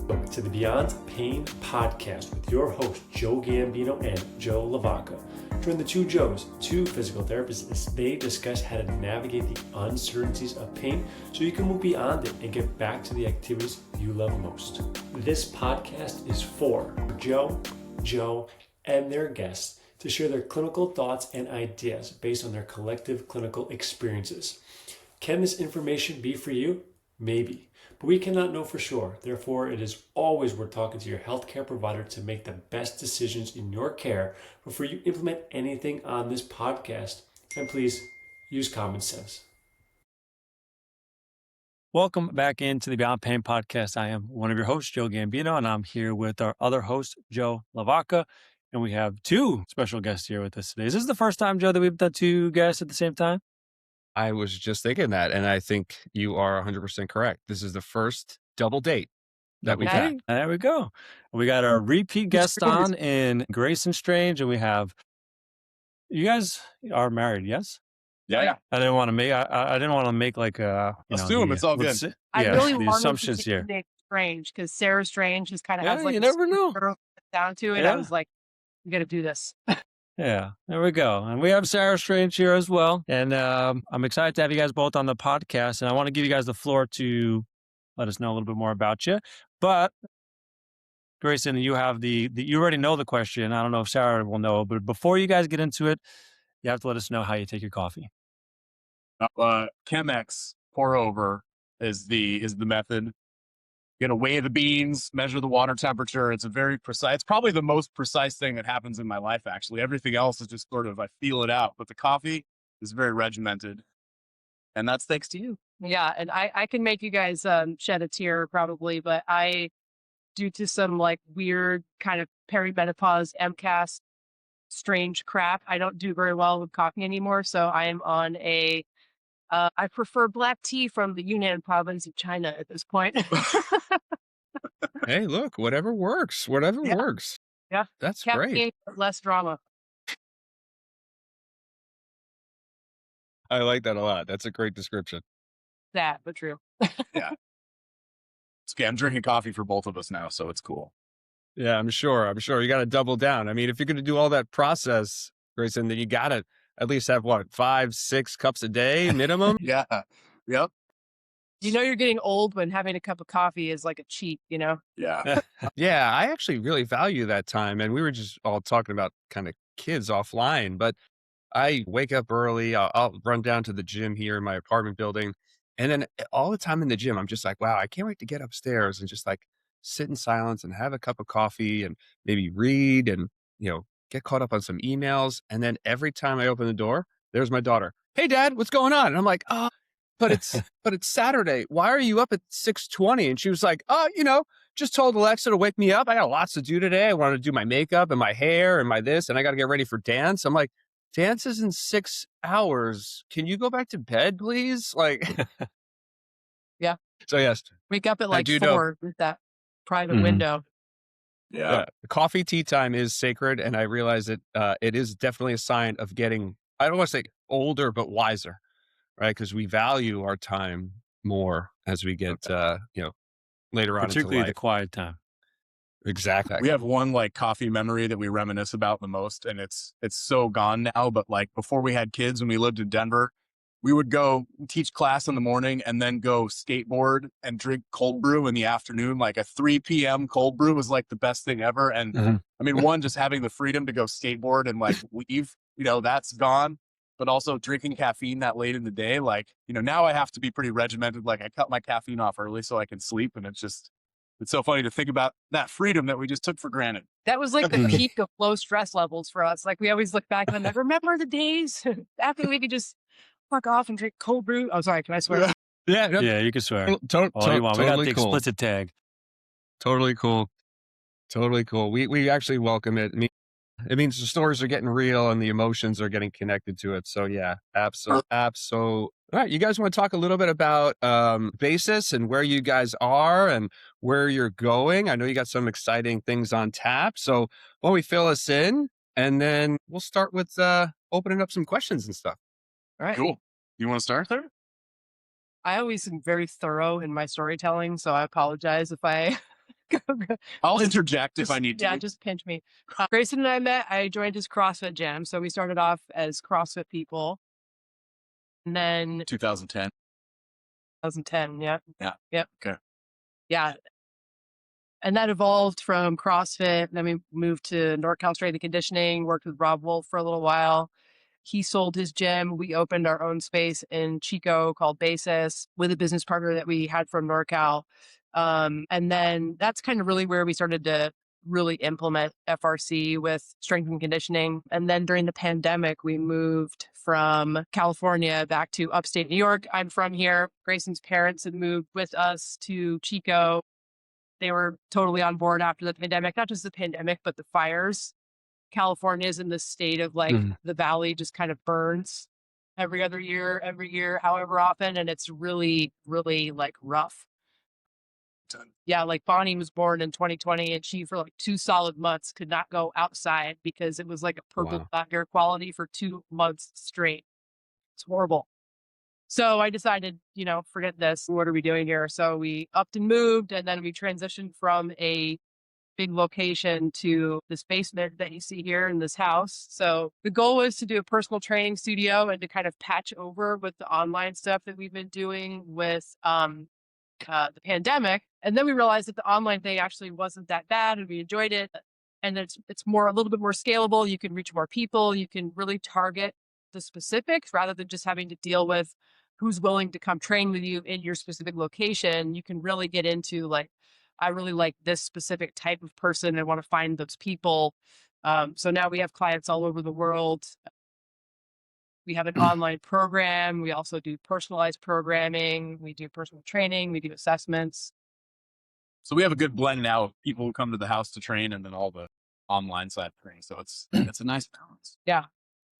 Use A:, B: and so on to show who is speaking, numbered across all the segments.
A: Welcome to the Beyond Pain podcast with your host, Joe Gambino and Joe LaVacca. Join the two Joes, two physical therapists, as they discuss how to navigate the uncertainties of pain so you can move beyond it and get back to the activities you love most. This podcast is for Joe, and their guests to share their clinical thoughts and ideas based on their collective clinical experiences. Can this information be for you? Maybe, but we cannot know for sure. Therefore, it is always worth talking to your healthcare provider to make the best decisions in your care before you implement anything on this podcast. And please use common sense. Welcome back into the Beyond Pain podcast. I am one of your hosts, Joe Gambino, and I'm here with our other host, Joe LaVacca. And we have two special guests here with us today. Is this the first time, Joe, that we've done two guests at the same time?
B: I was just thinking that, and I think you are 100% correct. This is the first double date that we've had.
A: There we go. We got our repeat guest on in Grayson Strange, and we have, you guys are married, yes?
C: Yeah.
A: I didn't want to make like a
C: assume it's all good.
D: I really
A: the
D: wanted
A: assumptions
D: to
A: here.
D: name Strange because Sarah Strange is kind of has like
A: you
D: a
A: never know.
D: down to it.
A: Yeah.
D: I was like, we got to do this.
A: Yeah, there we go. And we have Sarah Strange here as well. And I'm excited to have you guys both on the podcast. And I want to give you guys the floor to let us know a little bit more about you. But Grayson, you have you already know the question. I don't know if Sarah will know, but before you guys get into it, you have to let us know how you take your coffee.
C: Chemex pour over is the method. You got to weigh the beans, measure the water temperature. It's a very precise, it's probably the most precise thing that happens in my life, actually. Everything else is just sort of, I feel it out. But the coffee is very regimented. And that's thanks to you.
D: Yeah. And I can make you guys shed a tear probably, but due to some like weird kind of perimenopause, MCAS, strange crap, I don't do very well with coffee anymore. So I am on I prefer black tea from the Yunnan province of China at this point.
B: Hey, look, whatever works. Works.
D: Yeah.
B: That's
D: Caffeine,
B: great.
D: less drama.
B: I like that a lot. That's a great description.
D: That, but true.
C: Yeah. It's okay. I'm drinking coffee for both of us now, so it's cool.
B: Yeah, I'm sure. You got to double down. I mean, if you're going to do all that process, Grayson, then you got to at least have 5-6 cups a day minimum.
C: Yeah. Yep.
D: You know you're getting old when having a cup of coffee is like a cheat, you know?
C: Yeah.
B: Yeah, I actually really value that time. And we were just all talking about kind of kids offline, but I wake up early. I'll run down to the gym here in my apartment building. And then all the time in the gym, I'm just like, wow, I can't wait to get upstairs and just like sit in silence and have a cup of coffee and maybe read and, get caught up on some emails. And then every time I open the door, there's my daughter. Hey, Dad, what's going on? And I'm like, oh, but it's Saturday. Why are you up at 6:20? And she was like, oh, just told Alexa to wake me up. I got lots to do today. I wanted to do my makeup and my hair and my this, and I got to get ready for dance. I'm like, dance is in 6 hours. Can you go back to bed, please? Like,
D: Yeah.
B: So yes,
D: Wake up at like 4
B: know.
D: with that private window.
C: Yeah.
B: Coffee tea time is sacred, and I realize that it is definitely a sign of getting, I don't want to say older, but wiser, right? Because we value our time more as we get, later on into
A: Particularly
B: life.
A: the quiet time.
B: Exactly.
C: We have one like coffee memory that we reminisce about the most, and it's so gone now. But like before we had kids, when we lived in Denver, we would go teach class in the morning and then go skateboard and drink cold brew in the afternoon. Like a 3 p.m. cold brew was like the best thing ever. And I mean, one, just having the freedom to go skateboard and like leave, that's gone. But also drinking caffeine that late in the day, like, now I have to be pretty regimented. Like I cut my caffeine off early so I can sleep. And it's so funny to think about that freedom that we just took for granted.
D: That was like the peak of low stress levels for us. Like we always look back and like, remember the days after we could just fuck off and drink cold brew. Oh, sorry. Can I swear?
A: Yeah, you can swear. All you want. We got the explicit tag.
B: Totally cool. We actually welcome it. It means the stories are getting real and the emotions are getting connected to it. So yeah, absolutely. All right. You guys want to talk a little bit about basis and where you guys are and where you're going? I know you got some exciting things on tap. So why don't we fill us in, and then we'll start with opening up some questions and stuff.
D: All right.
C: Cool. You want to start there?
D: I always am very thorough in my storytelling, so I apologize if I
C: I'll interject if I need to.
D: Yeah, just pinch me. Grayson and I met. I joined his CrossFit gym. So we started off as CrossFit people. And then
C: 2010.
D: 2010. Yeah.
C: Yeah.
D: Yep.
C: Okay.
D: Yeah. And that evolved from CrossFit. Then we moved to NorCal Strength and Conditioning, worked with Rob Wolf for a little while. He sold his gym. We opened our own space in Chico called Basis with a business partner that we had from NorCal. And then that's kind of really where we started to really implement FRC with strength and conditioning. And then during the pandemic, we moved from California back to upstate New York. I'm from here. Grayson's parents had moved with us to Chico. They were totally on board after the pandemic, not just the pandemic, but the fires. California is in this state of like the valley just kind of burns every year, however often. And it's really, really like rough. Yeah, like Bonnie was born in 2020 and she for like 2 solid months could not go outside because it was like a purple air quality for 2 months straight. It's horrible. So I decided, forget this. What are we doing here? So we upped and moved, and then we transitioned from a big location to this basement that you see here in this house. So the goal was to do a personal training studio and to kind of patch over with the online stuff that we've been doing with the pandemic. And then we realized that the online thing actually wasn't that bad and we enjoyed it. And it's a little bit more scalable. You can reach more people. You can really target the specifics rather than just having to deal with who's willing to come train with you in your specific location. You can really get into like, I really like this specific type of person and want to find those people. So now we have clients all over the world. We have an online program. We also do personalized programming. We do personal training. We do assessments.
C: So we have a good blend now of people who come to the house to train and then all the online side of training. So it's a nice balance.
D: Yeah.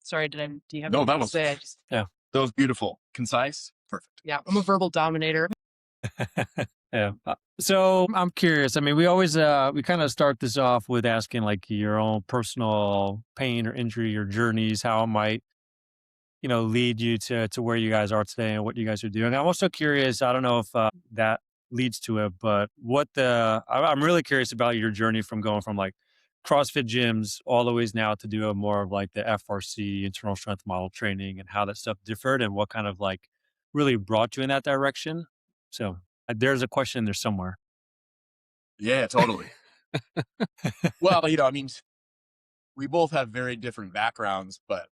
D: Sorry, do you have
C: No,
D: anything
C: that was,
D: to say?
C: that was beautiful. Concise. Perfect.
D: Yeah, I'm a verbal dominator.
A: Yeah. So I'm curious. I mean, we always, we kind of start this off with asking like your own personal pain or injury or journeys, how it might, lead you to where you guys are today and what you guys are doing. I'm also curious, I don't know if that leads to it, but I'm really curious about your journey from going from like CrossFit gyms all the ways now to do more of like the FRC internal strength model training and how that stuff differed and what kind of like really brought you in that direction. So there's a question there somewhere.
C: Yeah, totally. Well, I mean, we both have very different backgrounds, but,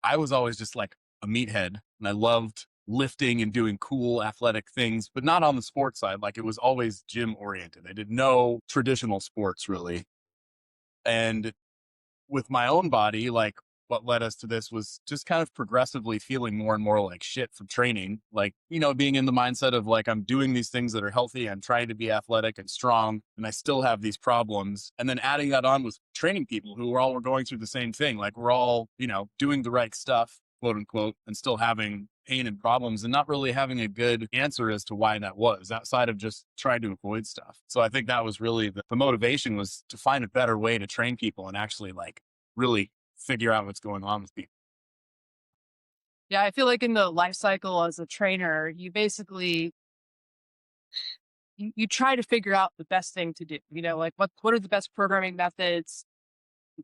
C: I was always just like a meathead and I loved lifting and doing cool athletic things, but not on the sports side. Like it was always gym oriented. I did no traditional sports really. And with my own body, like what led us to this was just kind of progressively feeling more and more like shit from training, like, being in the mindset of like, I'm doing these things that are healthy. I'm trying to be athletic and strong, and I still have these problems. And then adding that on with training people who were going through the same thing. Like we're all, doing the right stuff, quote unquote, and still having pain and problems and not really having a good answer as to why that was outside of just trying to avoid stuff. So I think that was really the motivation was to find a better way to train people and actually like really figure out what's going on with people.
D: Yeah, I feel like in the life cycle as a trainer, you basically you try to figure out the best thing to do. Like what are the best programming methods?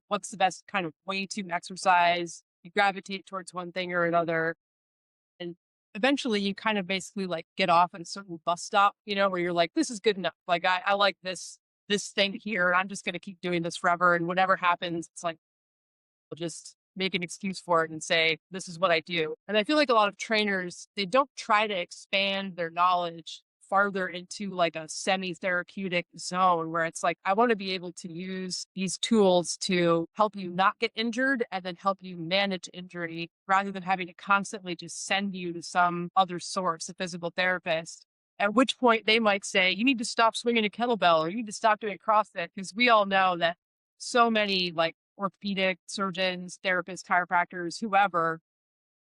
D: What's the best kind of way to exercise? You gravitate towards one thing or another. And eventually you kind of basically like get off at a certain bus stop, where you're like, this is good enough. Like I like this thing here and I'm just going to keep doing this forever. And whatever happens, it's like, I'll just make an excuse for it and say, this is what I do. And I feel like a lot of trainers, they don't try to expand their knowledge farther into like a semi-therapeutic zone where it's like, I want to be able to use these tools to help you not get injured and then help you manage injury rather than having to constantly just send you to some other source, a physical therapist. At which point they might say, you need to stop swinging a kettlebell or you need to stop doing CrossFit, because we all know that so many like orthopedic surgeons, therapists, chiropractors, whoever,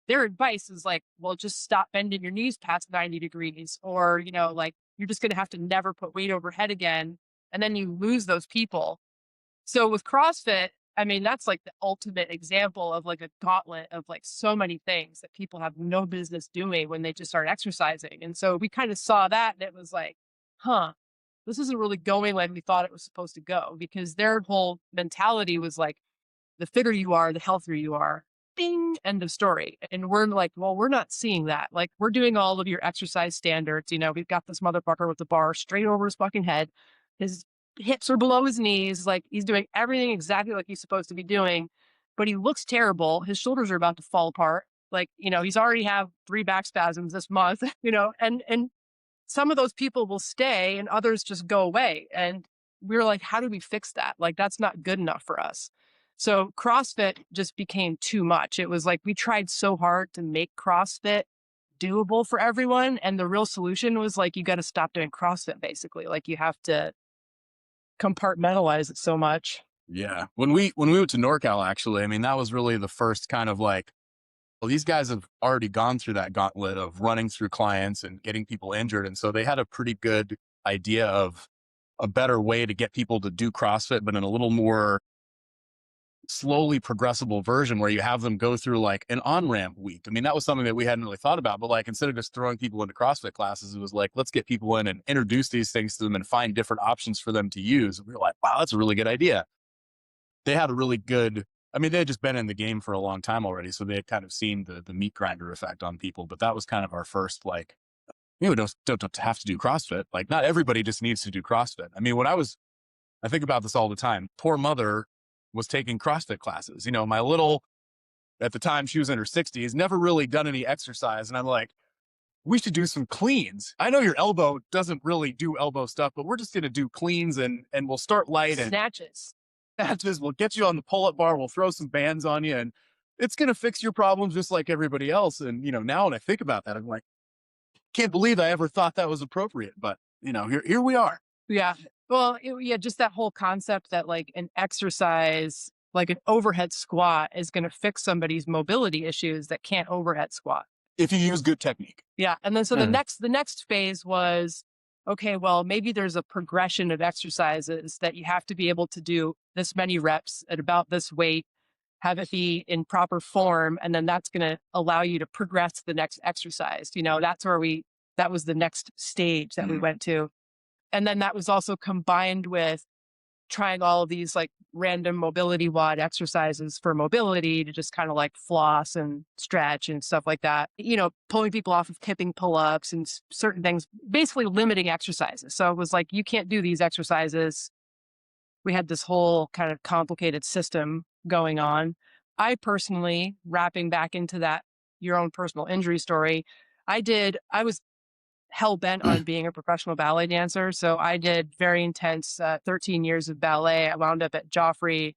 D: their advice is like, well, just stop bending your knees past 90 degrees, or, like you're just going to have to never put weight overhead again. And then you lose those people. So with CrossFit, I mean, that's like the ultimate example of like a gauntlet of like so many things that people have no business doing when they just start exercising. And so we kind of saw that and it was like, this isn't really going like we thought it was supposed to go, because their whole mentality was like, the fitter you are, the healthier you are. Bing, end of story. And we're like, well, we're not seeing that. Like, we're doing all of your exercise standards. We've got this motherfucker with the bar straight over his fucking head. His hips are below his knees. Like, he's doing everything exactly like he's supposed to be doing, but he looks terrible. His shoulders are about to fall apart. Like, he's already have 3 back spasms this month, and some of those people will stay and others just go away. And we were like, how do we fix that? Like, that's not good enough for us. So CrossFit just became too much. It was like, we tried so hard to make CrossFit doable for everyone. And the real solution was like, you got to stop doing CrossFit, basically. Like, you have to compartmentalize it so much.
C: Yeah. When we went to NorCal, actually, I mean, that was really the first kind of like, well, these guys have already gone through that gauntlet of running through clients and getting people injured. And so they had a pretty good idea of a better way to get people to do CrossFit, but in a little more slowly progressible version where you have them go through like an on-ramp week. I mean, that was something that we hadn't really thought about, but like, instead of just throwing people into CrossFit classes, it was like, let's get people in and introduce these things to them and find different options for them to use. And we were like, wow, that's a really good idea. They had a really good, I mean, they had just been in the game for a long time already. So they had kind of seen the meat grinder effect on people, but that was kind of our first, like, we don't have to do CrossFit. Like, not everybody just needs to do CrossFit. I mean, I think about this all the time. Poor mother was taking CrossFit classes. My little, at the time she was in her 60s, never really done any exercise. And I'm like, we should do some cleans. I know your elbow doesn't really do elbow stuff, but we're just going to do cleans and we'll start light.
D: Snatches.
C: We'll get you on the pull-up bar. We'll throw some bands on you and it's going to fix your problems just like everybody else. And, now when I think about that, I'm like, can't believe I ever thought that was appropriate, but here we are.
D: Yeah. Well, just that whole concept that like an exercise, like an overhead squat, is going to fix somebody's mobility issues that can't overhead squat
C: if you use good technique.
D: Yeah. And then so the next phase was, okay, well, maybe there's a progression of exercises that you have to be able to do this many reps at about this weight, have it be in proper form, and then that's going to allow you to progress to the next exercise. That was the next stage that we went to. And then that was also combined with trying all of these like random mobility WOD exercises for mobility to just kind of like floss and stretch and stuff like that. Pulling people off of tipping pull-ups and certain things, basically limiting exercises. So it was like, you can't do these exercises. We had this whole kind of complicated system going on. I personally, wrapping back into that, your own personal injury story, I was hell-bent on being a professional ballet dancer. So I did very intense 13 years of ballet. I wound up at Joffrey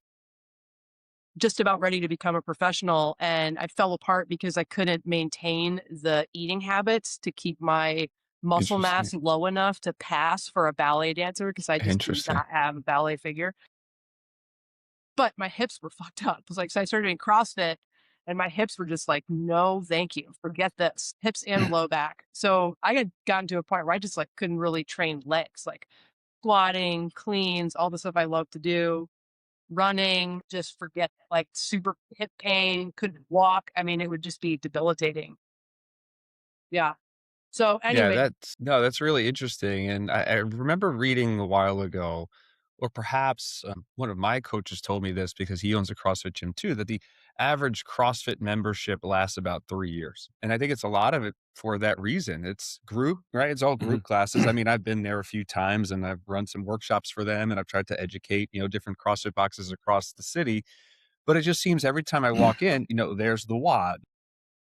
D: just about ready to become a professional. And I fell apart because I couldn't maintain the eating habits to keep my muscle mass low enough to pass for a ballet dancer, because I just did not have a ballet figure. But my hips were fucked up. It was like, so I started doing CrossFit. And my hips were just like, no, thank you. Forget this. Hips and low back. So I had gotten to a point where I just like couldn't really train legs, like squatting, cleans, all the stuff I love to do, running, just forget it. Like super hip pain, couldn't walk. I mean, it would just be debilitating. Yeah. So anyway.
B: Yeah, that's really interesting. And I remember reading a while ago, or perhaps one of my coaches told me this because he owns a CrossFit gym too, that the average CrossFit membership lasts about 3 years. And I think it's a lot of it for that reason. It's group, right? It's all group classes. I mean, I've been there a few times and I've run some workshops for them and I've tried to educate, different CrossFit boxes across the city. But it just seems every time I walk in, there's the WOD.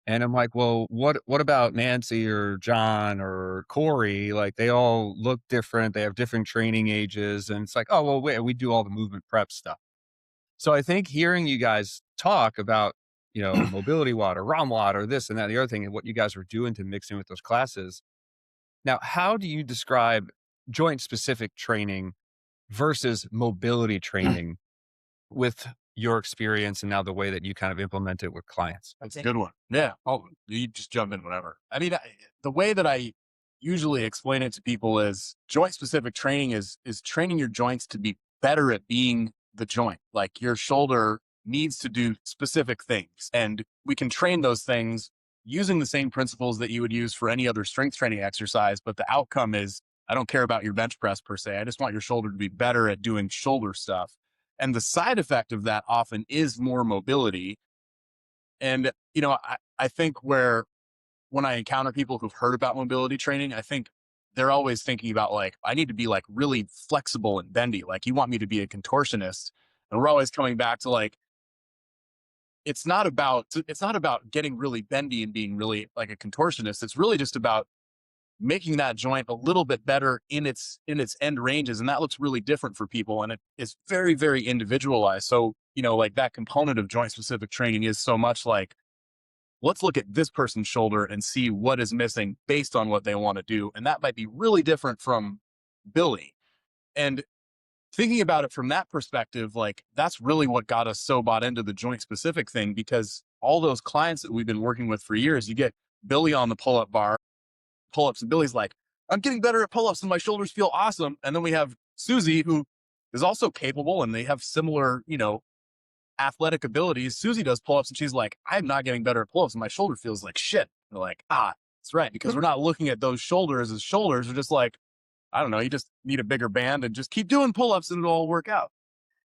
B: And I'm like, well, what about Nancy or John or Corey? Like, they all look different. They have different training ages. And it's like, oh, well, wait, we do all the movement prep stuff. So I think hearing you guys talk about, mobility WOD or ROM WOD or this and that, and the other thing, and what you guys were doing to mix in with those classes. Now, how do you describe joint specific training versus mobility training with your experience and now the way that you kind of implement it with clients?
C: That's a good one. Yeah. Oh, you just jump in whenever. I mean, the way that I usually explain it to people is joint specific training is training your joints to be better at being the joint. Like, your shoulder needs to do specific things, and we can train those things using the same principles that you would use for any other strength training exercise. But the outcome is I don't care about your bench press per se. I just want your shoulder to be better at doing shoulder stuff. And the side effect of that often is more mobility. And, I think when I encounter people who've heard about mobility training, I think they're always thinking about like, I need to be like really flexible and bendy. Like you want me to be a contortionist. And we're always coming back to like, it's not about getting really bendy and being really like a contortionist. It's really just about making that joint a little bit better in its end ranges. And that looks really different for people. And it is very, very individualized. So, like that component of joint specific training is so much like, let's look at this person's shoulder and see what is missing based on what they want to do. And that might be really different from Billy. And thinking about it from that perspective, like that's really what got us so bought into the joint specific thing, because all those clients that we've been working with for years, you get Billy on the pull-up bar, pull-ups, and Billy's like, I'm getting better at pull-ups and my shoulders feel awesome. And then we have Susie, who is also capable and they have similar, athletic abilities. Susie does pull-ups and she's like, I'm not getting better at pull-ups and my shoulder feels like shit. They're like, that's right. Because we're not looking at those shoulders as shoulders. We're just like, I don't know, you just need a bigger band and just keep doing pull-ups and it'll all work out.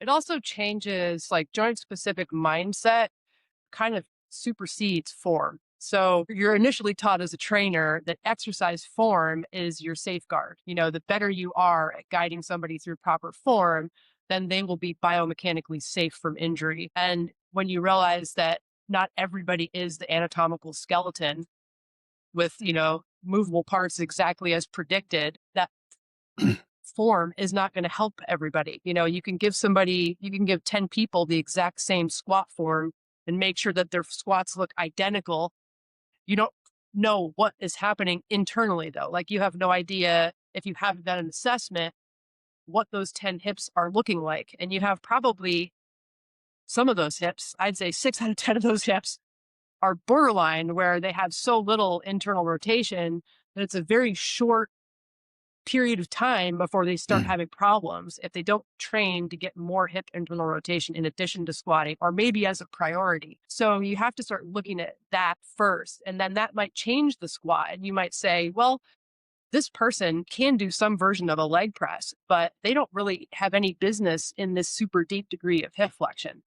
D: It also changes, like joint specific mindset kind of supersedes form. So you're initially taught as a trainer that exercise form is your safeguard. The better you are at guiding somebody through proper form, then they will be biomechanically safe from injury. And when you realize that not everybody is the anatomical skeleton with, movable parts exactly as predicted, that form is not going to help everybody. You can give 10 people the exact same squat form and make sure that their squats look identical. You don't know what is happening internally though. Like you have no idea, if you haven't done an assessment, what those 10 hips are looking like. And you have probably some of those hips, I'd say 6 out of 10 of those hips are borderline, where they have so little internal rotation that it's a very short period of time before they start having problems if they don't train to get more hip internal rotation in addition to squatting, or maybe as a priority. So you have to start looking at that first, and then that might change the squat. And you might say, well, this person can do some version of a leg press, but they don't really have any business in this super deep degree of hip flexion.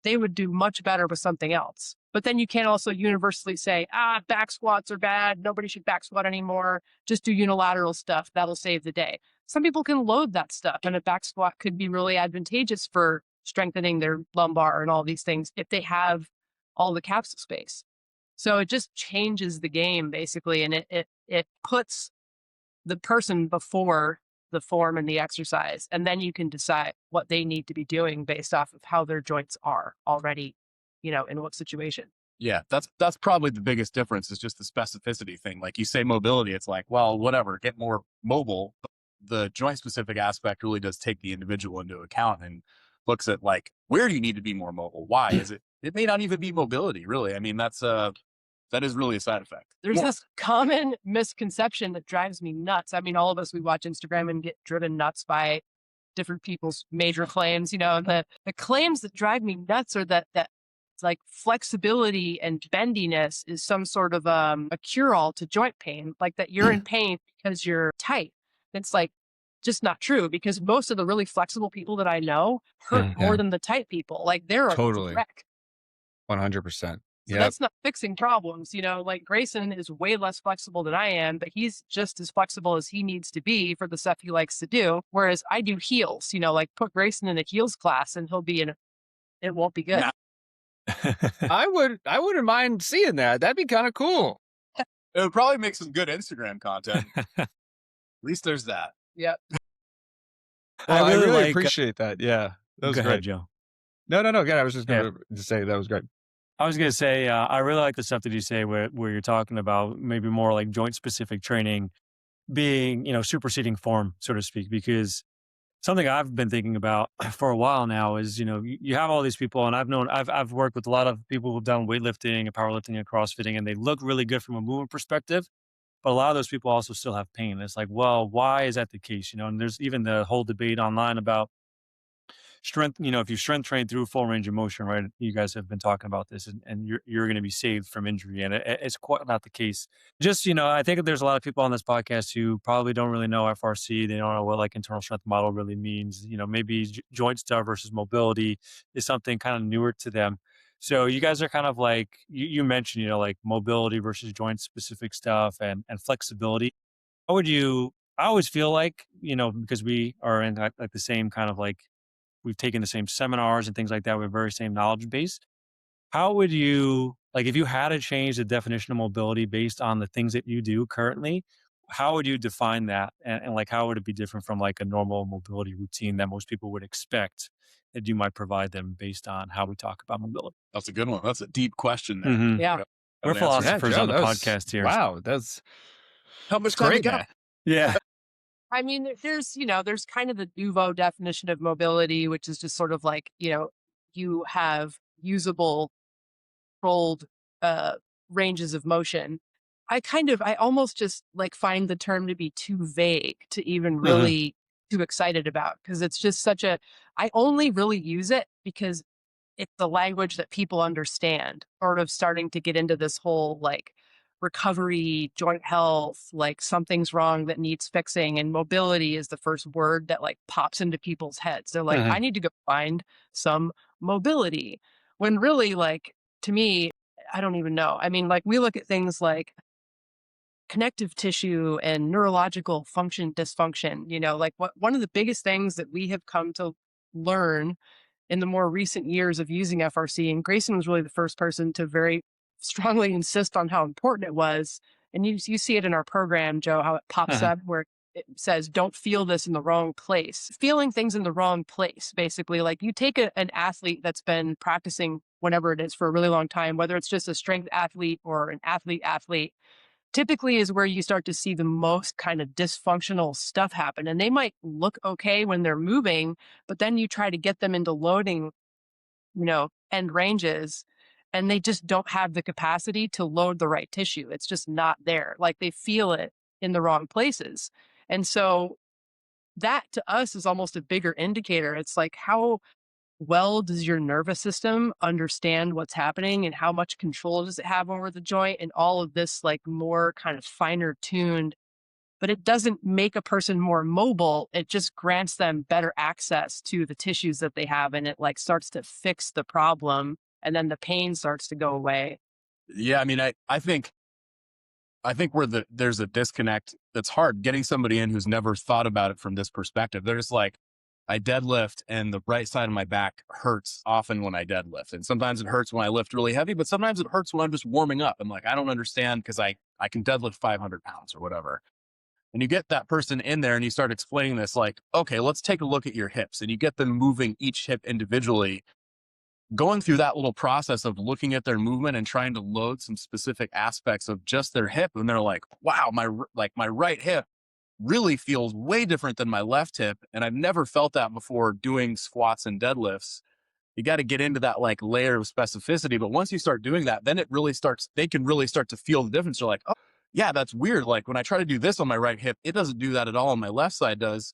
D: They would do much better with something else. But then you can't also universally say, back squats are bad. Nobody should back squat anymore. Just do unilateral stuff. That'll save the day. Some people can load that stuff, and a back squat could be really advantageous for strengthening their lumbar and all these things if they have all the capsule space. So it just changes the game basically. And it puts the person before the form and the exercise. And then you can decide what they need to be doing based off of how their joints are already, in what situation.
C: Yeah, that's probably the biggest difference, is just the specificity thing. Like you say mobility, it's like, well, whatever, get more mobile. But the joint specific aspect really does take the individual into account and looks at like, where do you need to be more mobile? Why is it? It may not even be mobility, really. I mean, that is really a side effect.
D: There's this common misconception that drives me nuts. I mean, all of us, we watch Instagram and get driven nuts by different people's major claims. The claims that drive me nuts are that it's like flexibility and bendiness is some sort of a cure-all to joint pain, like that you're in pain because you're tight. It's like just not true, because most of the really flexible people that I know hurt more than the tight people. Like they're
B: Totally.
D: a wreck.
B: 100%.
D: So that's not fixing problems. Like Grayson is way less flexible than I am, but he's just as flexible as he needs to be for the stuff he likes to do. Whereas I do heels, like put Grayson in a heels class and he'll be it won't be good.
C: Nah.
B: I wouldn't mind seeing that. That'd be kind of cool.
C: It would probably make some good Instagram content. At least there's that.
D: Yep.
B: Well, I really appreciate that. Yeah. That was
A: Go
B: great.
A: ahead, Joe.
B: No. Again, I was just going to say that was great.
A: I was going to say, I really like the stuff that you say where you're talking about maybe more like joint specific training being, superseding form, so to speak, because something I've been thinking about for a while now is, you have all these people, and I've worked with a lot of people who've done weightlifting and powerlifting and CrossFitting, and they look really good from a movement perspective, but a lot of those people also still have pain. It's like, well, why is that the case? And there's even the whole debate online about,
E: strength, if you strength train through full range of motion, right? You guys have been talking about this, and you're going to be saved from injury, and it's quite not the case. Just, I think there's a lot of people on this podcast who probably don't really know FRC. They don't know what like internal strength model really means. Maybe joint stuff versus mobility is something kind of newer to them. So you guys are kind of like, you mentioned, like mobility versus joint specific stuff and flexibility. How would you, I always feel like, because we are in like the same kind of like, we've taken the same seminars and things like that. We have very same knowledge base. How would you, like, if you had to change the definition of mobility based on the things that you do currently, how would you define that? And like, how would it be different from like a normal mobility routine that most people would expect that you might provide them based on how we talk about mobility?
C: That's a good one. That's a deep question there.
E: Mhm.
D: Yeah.
E: We're philosophers
B: Joe,
E: on the
B: that was-
E: podcast here.
B: Wow, that's
C: How much time we
B: great,
C: got?
B: man.
E: Yeah.
D: I mean, there's kind of the nouveau definition of mobility, which is just sort of like, you have usable, controlled ranges of motion. I almost just like find the term to be too vague to even really too excited about, because it's just I only really use it because it's the language that people understand, sort of starting to get into this whole like recovery, joint health, like something's wrong that needs fixing. And mobility is the first word that like pops into people's heads. They're like, I need to go find some mobility. When really, like, to me, I don't even know. I mean, like, we look at things like connective tissue and neurological function dysfunction, like one of the biggest things that we have come to learn in the more recent years of using FRC, and Grayson was really the first person to very strongly insist on how important it was. And you see it in our program, Joe, how it pops up where it says, don't feel this in the wrong place. Feeling things in the wrong place, basically. Like you take an athlete that's been practicing whatever it is for a really long time, whether it's just a strength athlete or an athlete, typically is where you start to see the most kind of dysfunctional stuff happen. And they might look okay when they're moving, but then you try to get them into loading, end ranges, and they just don't have the capacity to load the right tissue. It's just not there. Like they feel it in the wrong places. And so that to us is almost a bigger indicator. It's like, how well does your nervous system understand what's happening and how much control does it have over the joint and all of this like more kind of finer tuned, but it doesn't make a person more mobile. It just grants them better access to the tissues that they have. And it like starts to fix the problem. And then the pain starts to go away.
C: Yeah. I mean, I think there's a disconnect that's hard getting somebody in who's never thought about it from this perspective. They're just like, I deadlift and the right side of my back hurts often when I deadlift. And sometimes it hurts when I lift really heavy, but sometimes it hurts when I'm just warming up. I'm like, I don't understand because I can deadlift 500 pounds or whatever. And you get that person in there and you start explaining this like, okay, let's take a look at your hips, and you get them moving each hip individually, going through that little process of looking at their movement and trying to load some specific aspects of just their hip. And they're like, wow, my right hip really feels way different than my left hip. And I've never felt that before doing squats and deadlifts. You got to get into that like layer of specificity. But once you start doing that, then they can really start to feel the difference. They're like, oh yeah, that's weird. Like when I try to do this on my right hip, it doesn't do that at all. On my left side does.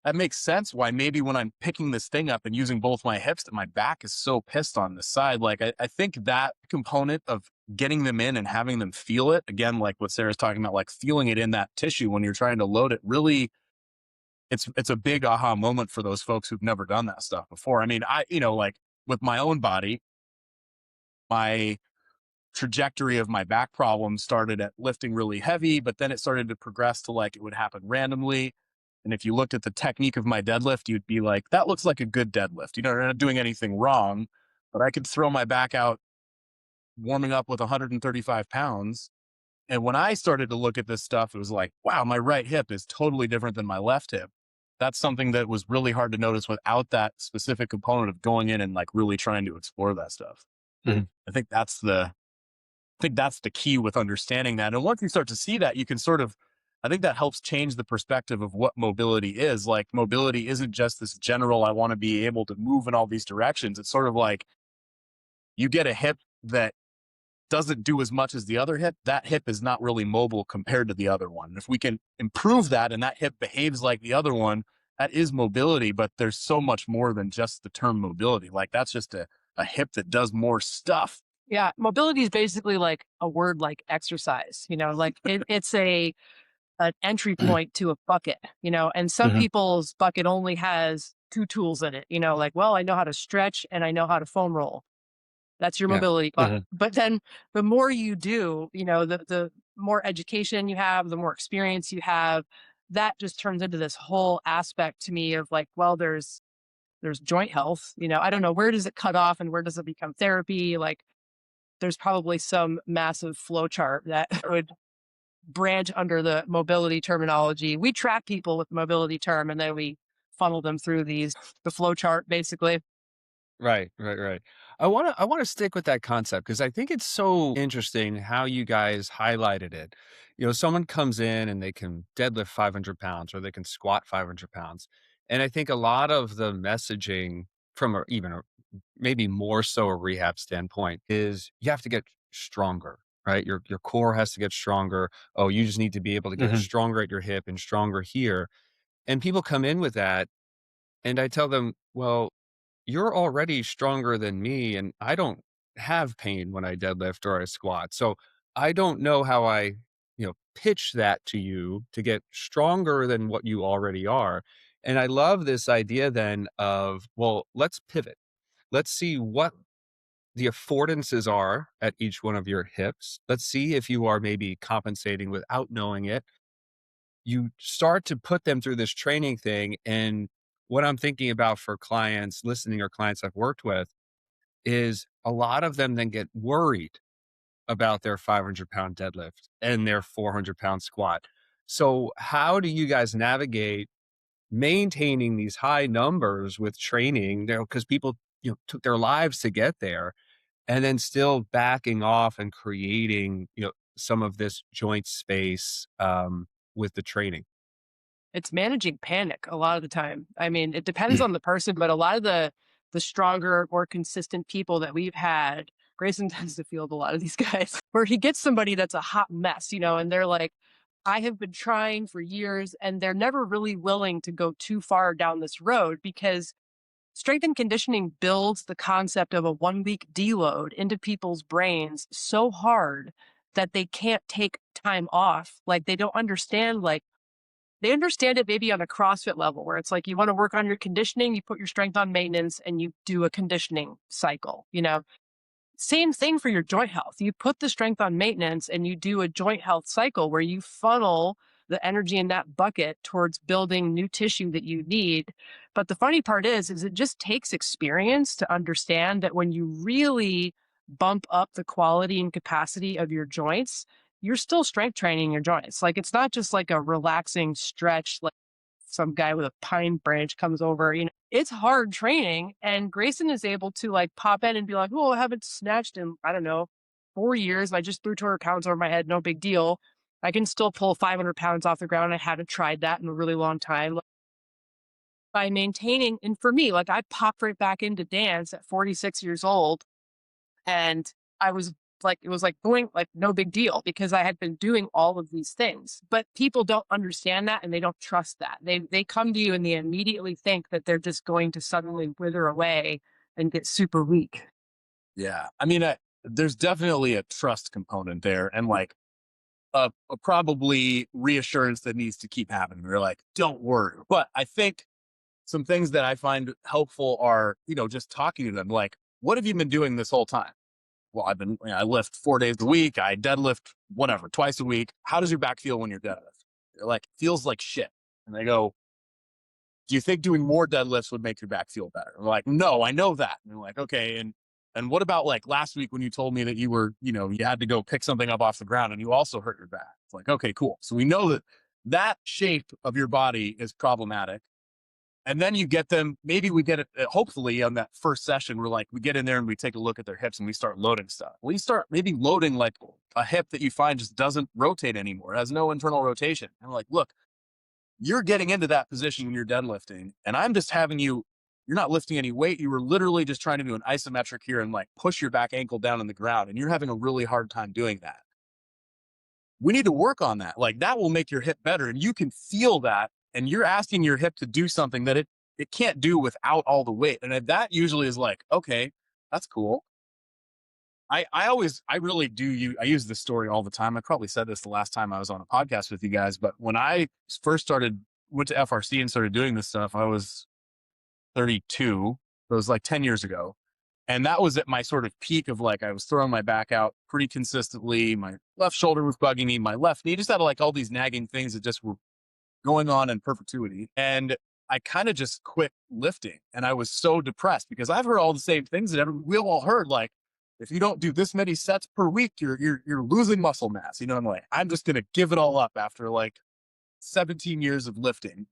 C: That makes sense why maybe when I'm picking this thing up and using both my hips, that my back is so pissed on this side. Like I think that component of getting them in and having them feel it, again, like what Sarah's talking about, like feeling it in that tissue when you're trying to load it, really, it's a big aha moment for those folks who've never done that stuff before. I mean, like with my own body, my trajectory of my back problem started at lifting really heavy, but then it started to progress to like it would happen randomly. And if you looked at the technique of my deadlift, you'd be like, that looks like a good deadlift. You're not doing anything wrong, but I could throw my back out warming up with 135 pounds. And when I started to look at this stuff, it was like, wow, my right hip is totally different than my left hip. That's something that was really hard to notice without that specific component of going in and like really trying to explore that stuff. I think that's the key with understanding that. And once you start to see that, you can I think that helps change the perspective of what mobility is. Like mobility isn't just this general, I want to be able to move in all these directions. It's sort of like you get a hip that doesn't do as much as the other hip. That hip is not really mobile compared to the other one. If we can improve that and that hip behaves like the other one, that is mobility, but there's so much more than just the term mobility. Like that's just a hip that does more stuff.
D: Yeah. Mobility is basically like a word like exercise, like it's an entry point to a bucket, and some
E: Mhm.
D: people's bucket only has two tools in it, like, well, I know how to stretch and I know how to foam roll. That's your
B: Yeah.
D: mobility bucket.
E: Mhm.
D: But then the more you do, the more education you have, the more experience you have, that just turns into this whole aspect to me of like, well, there's joint health, I don't know, where does it cut off and where does it become therapy? Like there's probably some massive flow chart that would branch under the mobility terminology. We track people with mobility term and then we funnel them through the flow chart basically.
B: Right, right, right. I wanna stick with that concept because I think it's so interesting how you guys highlighted it. Someone comes in and they can deadlift 500 pounds or they can squat 500 pounds. And I think a lot of the messaging from maybe more so a rehab standpoint is you have to get stronger, right? Your core has to get stronger. Oh, you just need to be able to get
E: Mhm.
B: stronger at your hip and stronger here. And people come in with that and I tell them, well, you're already stronger than me, and I don't have pain when I deadlift or I squat. So I don't know how I, pitch that to you to get stronger than what you already are. And I love this idea then of, well, let's pivot. Let's see what the affordances are at each one of your hips. Let's see if you are maybe compensating without knowing it. You start to put them through this training thing. And what I'm thinking about for clients listening or clients I've worked with is a lot of them then get worried about their 500-pound deadlift and their 400-pound squat. So, how do you guys navigate maintaining these high numbers with training? Because people, took their lives to get there, and then still backing off and creating, some of this joint space with the training.
D: It's managing panic a lot of the time. I mean, it depends on the person, but a lot of the stronger, more consistent people that we've had, Grayson tends to field a lot of these guys, where he gets somebody that's a hot mess, and they're like, I have been trying for years, and they're never really willing to go too far down this road because strength and conditioning builds the concept of a 1 week deload into people's brains so hard that they can't take time off. Like they don't understand, like, they understand it maybe on a CrossFit level where it's like you want to work on your conditioning, you put your strength on maintenance and you do a conditioning cycle, Same thing for your joint health. You put the strength on maintenance and you do a joint health cycle where you funnel the energy in that bucket towards building new tissue that you need. But the funny part is it just takes experience to understand that when you really bump up the quality and capacity of your joints, you're still strength training your joints. Like it's not just like a relaxing stretch, like some guy with a pine branch comes over, it's hard training. And Grayson is able to like pop in and be like, oh, I haven't snatched in, I don't know, 4 years. I just threw 200 pounds over my head. No big deal. I can still pull 500 pounds off the ground. I haven't tried that in a really long time. Like, by maintaining, and for me, like I popped right back into dance at 46 years old. And I was like, it was like going like no big deal because I had been doing all of these things. But people don't understand that and they don't trust that. They come to you and they immediately think that they're just going to suddenly wither away and get super weak.
C: Yeah. I mean, there's definitely a trust component there and like a probably reassurance that needs to keep happening. They're like, don't worry. But I think some things that I find helpful are, just talking to them like, what have you been doing this whole time? Well, I lift 4 days a week. I deadlift whatever, twice a week. How does your back feel when you're deadlift? They're like, feels like shit. And they go, do you think doing more deadlifts would make your back feel better? I'm like, no, I know that. And they're like, okay. And what about like last week when you told me that you were, you had to go pick something up off the ground and you also hurt your back? It's like, okay, cool. So we know that that shape of your body is problematic. And then you get them, maybe we get it, hopefully on that first session, we get in there and we take a look at their hips and we start loading stuff. We start maybe loading like a hip that you find just doesn't rotate anymore. It has no internal rotation. And we're like, look, you're getting into that position when you're deadlifting and I'm just having you're not lifting any weight. You were literally just trying to do an isometric here and like push your back ankle down on the ground. And you're having a really hard time doing that. We need to work on that. Like that will make your hip better. And you can feel that and you're asking your hip to do something that it can't do without all the weight. And that usually is like, okay, that's cool. I really do. I use this story all the time. I probably said this the last time I was on a podcast with you guys, but when I first went to FRC and started doing this stuff, I was 32. It was like 10 years ago. And that was at my sort of peak of like, I was throwing my back out pretty consistently. My left shoulder was bugging me. My left knee just had like all these nagging things that just were going on in perpetuity. And I kind of just quit lifting. And I was so depressed because I've heard all the same things that we all heard. Like, if you don't do this many sets per week, you're losing muscle mass. You know, I'm like, I'm just going to give it all up after like 17 years of lifting.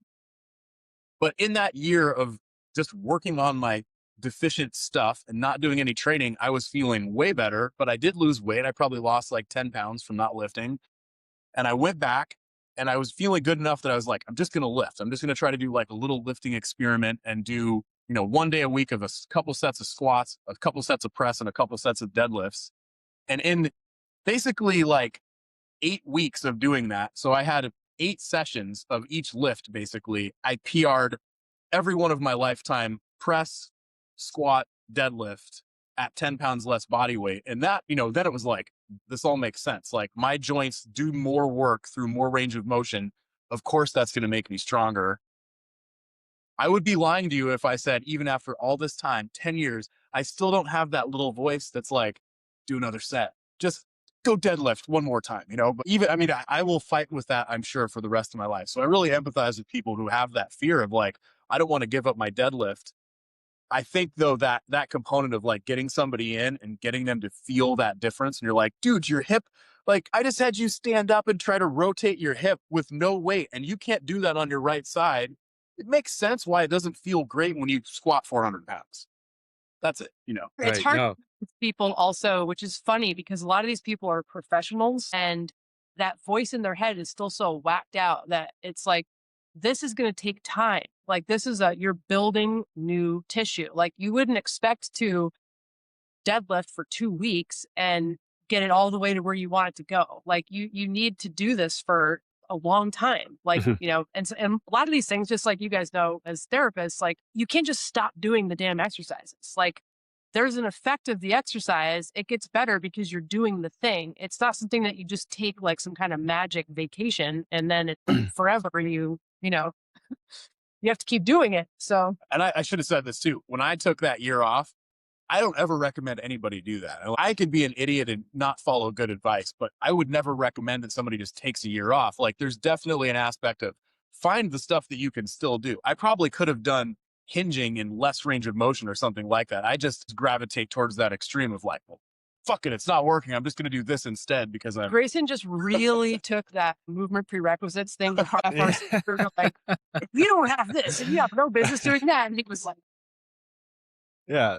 C: But in that year of just working on my deficient stuff and not doing any training, I was feeling way better, but I did lose weight. I probably lost like 10 pounds from not lifting. And I went back and I was feeling good enough that I was like, I'm just going to lift. I'm just going to try to do like a little lifting experiment and do, you know, 1 day a week of a couple sets of squats, a couple sets of press, and a couple sets of deadlifts. And in basically like 8 weeks of doing that, so I had 8 sessions of each lift, basically, I PR'd every one of my lifetime press, squat, deadlift at 10 pounds less body weight. And that, you know, then it was like, this all makes sense. Like my joints do more work through more range of motion. Of course, that's going to make me stronger. I would be lying to you if I said, even after all this time, 10 years, I still don't have that little voice that's like, do another set. Just go deadlift one more time, you know? But even, I mean, I will fight with that, I'm sure, for the rest of my life. So I really empathize with people who have that fear of like, I don't want to give up my deadlift. I think though that component of like getting somebody in and getting them to feel that difference. And you're like, dude, your hip, like I just had you stand up and try to rotate your hip with no weight and you can't do that on your right side. It makes sense why it doesn't feel great when you squat 400 pounds. That's it, you know.
D: It's
B: Right.
D: hard
B: No.
D: with people also, which is funny because a lot of these people are professionals and that voice in their head is still so whacked out that it's like, this is going to take time. Like this is you're building new tissue. Like you wouldn't expect to deadlift for 2 weeks and get it all the way to where you want it to go. Like you need to do this for a long time. Like, you know, and a lot of these things, just like you guys know as therapists, like you can't just stop doing the damn exercises. Like there's an effect of the exercise. It gets better because you're doing the thing. It's not something that you just take like some kind of magic vacation and then it forever you know, you have to keep doing it. So,
C: And I should have said this too. When I took that year off, I don't ever recommend anybody do that. I could be an idiot and not follow good advice, but I would never recommend that somebody just takes a year off. Like there's definitely an aspect of find the stuff that you can still do. I probably could have done hinging in less range of motion or something like that. I just gravitate towards that extreme of like, well, fuck it, it's not working. I'm just going to do this instead because I'm
D: Grayson just really took that movement prerequisites thing to heart. Like, if you don't have this and you have no business doing that. And he was like,
B: Yeah.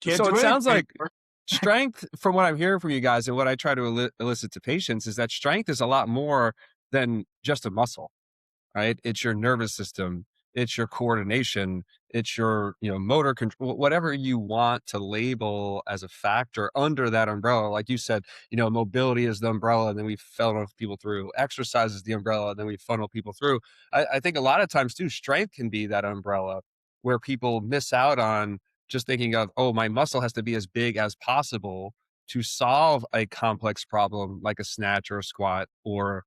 C: can't
B: So
C: do
B: it sounds
C: anything.
B: like strength, from what I'm hearing from you guys and what I try to elicit to patients, is that strength is a lot more than just a muscle, right? It's your nervous system, it's your coordination, it's your, you know, motor control, whatever you want to label as a factor under that umbrella. Like you said, you know, mobility is the umbrella, and then we funnel people through. Exercise is the umbrella, and then we funnel people through. I think a lot of times too, strength can be that umbrella where people miss out on just thinking of, oh, my muscle has to be as big as possible to solve a complex problem like a snatch or a squat or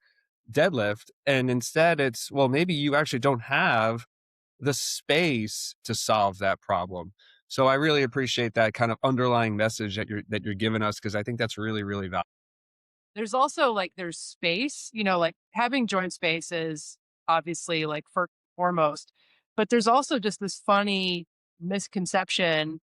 B: deadlift. And instead it's, well, maybe you actually don't have the space to solve that problem. So I really appreciate that kind of underlying message that you're giving us, because I think that's really, really valuable.
D: there's also like, there's space, you know, like having joint space is obviously like first and foremost, but there's also just this funny misconception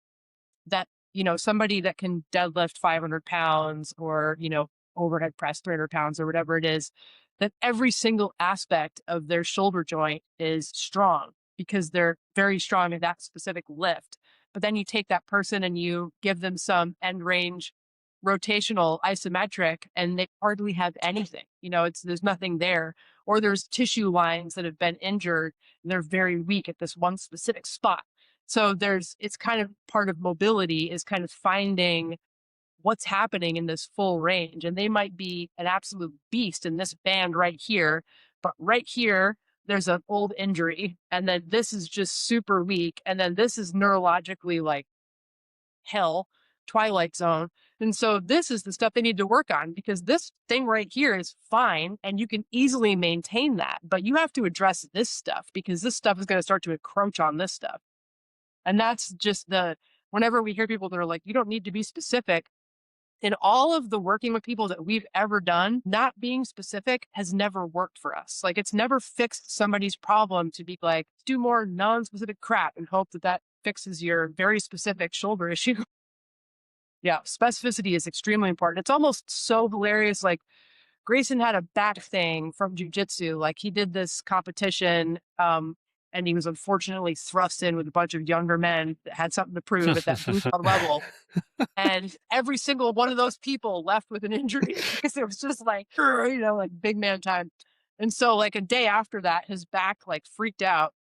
D: that, you know, somebody that can deadlift 500 pounds or, you know, overhead press 300 pounds or whatever it is, that every single aspect of their shoulder joint is strong because they're very strong in that specific lift. But then you take that person and you give them some end range rotational isometric and they hardly have anything. You know, there's nothing there. Or there's tissue lines that have been injured and they're very weak at this one specific spot. So it's kind of part of mobility is kind of finding what's happening in this full range. And they might be an absolute beast in this band right here, but right here, there's an old injury, and then this is just super weak, and then this is neurologically like hell, Twilight Zone. And so this is the stuff they need to work on, because this thing right here is fine and you can easily maintain that. But you have to address this stuff, because this stuff is going to start to encroach on this stuff. And that's just whenever we hear people that are like, you don't need to be specific. In all of the working with people that we've ever done, not being specific has never worked for us. Like, it's never fixed somebody's problem to be like, do more non-specific crap and hope that that fixes your very specific shoulder issue. Yeah, specificity is extremely important. It's almost so hilarious. Like, Grayson had a back thing from jujitsu. Like, he did this competition, and he was unfortunately thrust in with a bunch of younger men that had something to prove at that blue belt level. And every single one of those people left with an injury, because it was just like, like big man time. And so like a day after that, his back like freaked out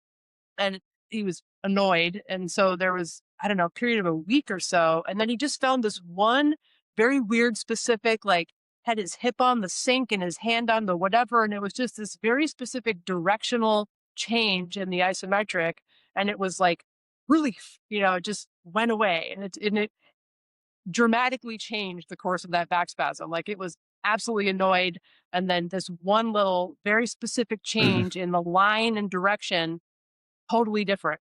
D: and he was annoyed. And so there was, I don't know, a period of a week or so. And then he just found this one very weird, specific, like, had his hip on the sink and his hand on the whatever. And it was just this very specific directional change in the isometric. And it was like relief, it just went away. And it dramatically changed the course of that back spasm. Like, it was absolutely annoyed. And then this one little very specific change in the line and direction, totally different.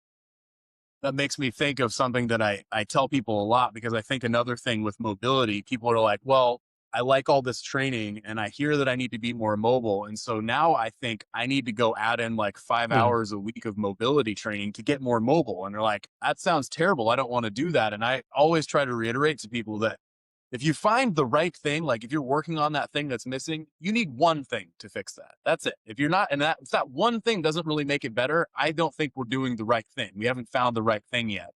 C: That makes me think of something that I tell people a lot, because I think another thing with mobility, people are like, well, I like all this training and I hear that I need to be more mobile. And so now I think I need to go add in like 5 hours a week of mobility training to get more mobile. And they're like, that sounds terrible. I don't want to do that. And I always try to reiterate to people that if you find the right thing, like if you're working on that thing that's missing, you need one thing to fix that. That's it. If you're not, and if that one thing doesn't really make it better, I don't think we're doing the right thing. We haven't found the right thing yet.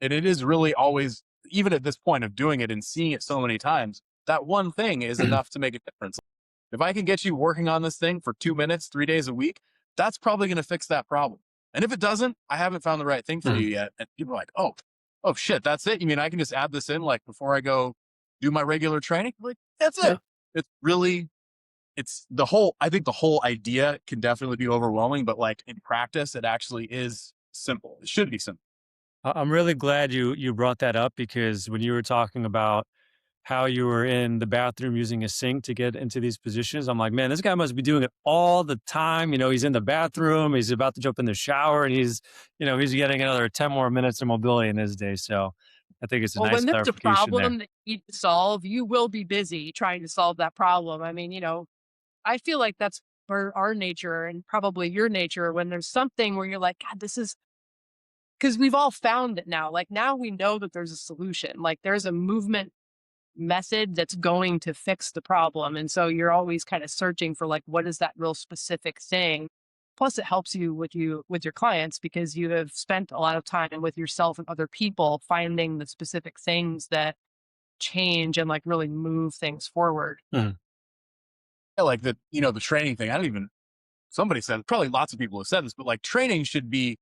C: And it is really always, even at this point of doing it and seeing it so many times, that one thing is enough to make a difference. If I can get you working on this thing for 2 minutes, 3 days a week, that's probably going to fix that problem. And if it doesn't, I haven't found the right thing for you yet. And people are like, oh shit, that's it. You mean I can just add this in like before I go do my regular training? Like, that's it. It's really, I think the whole idea can definitely be overwhelming, but like in practice, it actually is simple. It should be simple.
E: I'm really glad you brought that up, because when you were talking about how you were in the bathroom using a sink to get into these positions, I'm like, man, this guy must be doing it all the time. He's in the bathroom, he's about to jump in the shower, and he's getting another 10 more minutes of mobility in his day. So I think it's a nice
D: when there's a
E: clarification
D: problem
E: there.
D: that you need to solve, you will be busy trying to solve that problem. I mean, I feel like that's for our nature and probably your nature, when there's something where you're like, God, this is, because we've all found it now. Like, now we know that there's a solution. Like, there's a movement method that's going to fix the problem. And so you're always kind of searching for like, what is that real specific thing? Plus it helps you with your clients, because you have spent a lot of time with yourself and other people finding the specific things that change and like really move things forward.
C: Yeah, like the training thing. Somebody said, probably lots of people have said this, but like training should be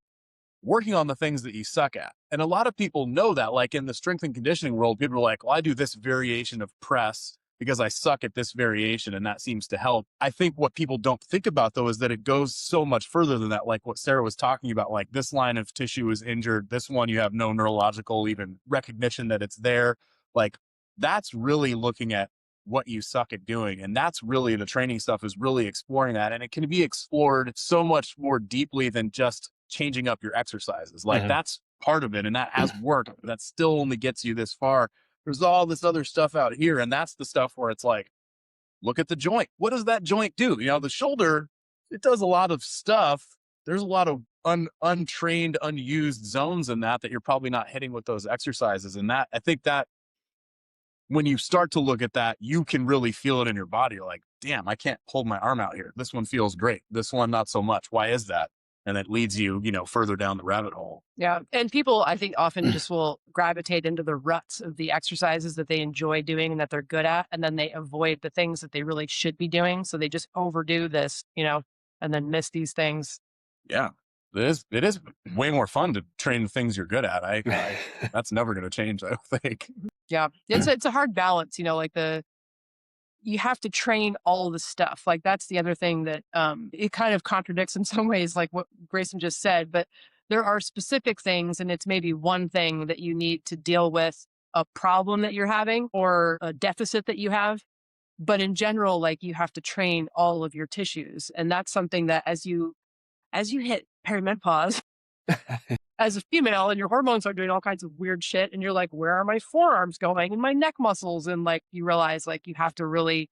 C: working on the things that you suck at. And a lot of people know that, like in the strength and conditioning world, people are like, well, I do this variation of press because I suck at this variation and that seems to help. I think what people don't think about though, is that it goes so much further than that. Like what Sarah was talking about, like this line of tissue is injured. This one, you have no neurological even recognition that it's there. Like that's really looking at what you suck at doing. And that's really the training stuff, is really exploring that. And it can be explored so much more deeply than just changing up your exercises. Like that's part of it. And that has worked. That still only gets you this far. There's all this other stuff out here. And that's the stuff where it's like, look at the joint. What does that joint do? The shoulder, it does a lot of stuff. There's a lot of untrained, unused zones in that you're probably not hitting with those exercises. And that, I think that when you start to look at that, you can really feel it in your body. You're like, damn, I can't hold my arm out here. This one feels great. This one, not so much. Why is that? And it leads you, further down the rabbit hole.
D: Yeah. And people, I think, often just will gravitate into the ruts of the exercises that they enjoy doing and that they're good at. And then they avoid the things that they really should be doing. So they just overdo this, and then miss these things.
C: Yeah. It is way more fun to train the things you're good at. That's never going to change, I don't think.
D: Yeah. It's a hard balance, like you have to train all the stuff. Like that's the other thing that it kind of contradicts in some ways, like what Grayson just said, but there are specific things, and it's maybe one thing that you need to deal with a problem that you're having or a deficit that you have. But in general, like you have to train all of your tissues. And that's something that as you hit perimenopause, as a female and your hormones are doing all kinds of weird shit, and you're like, where are my forearms going and my neck muscles? And like you realize like you have to really,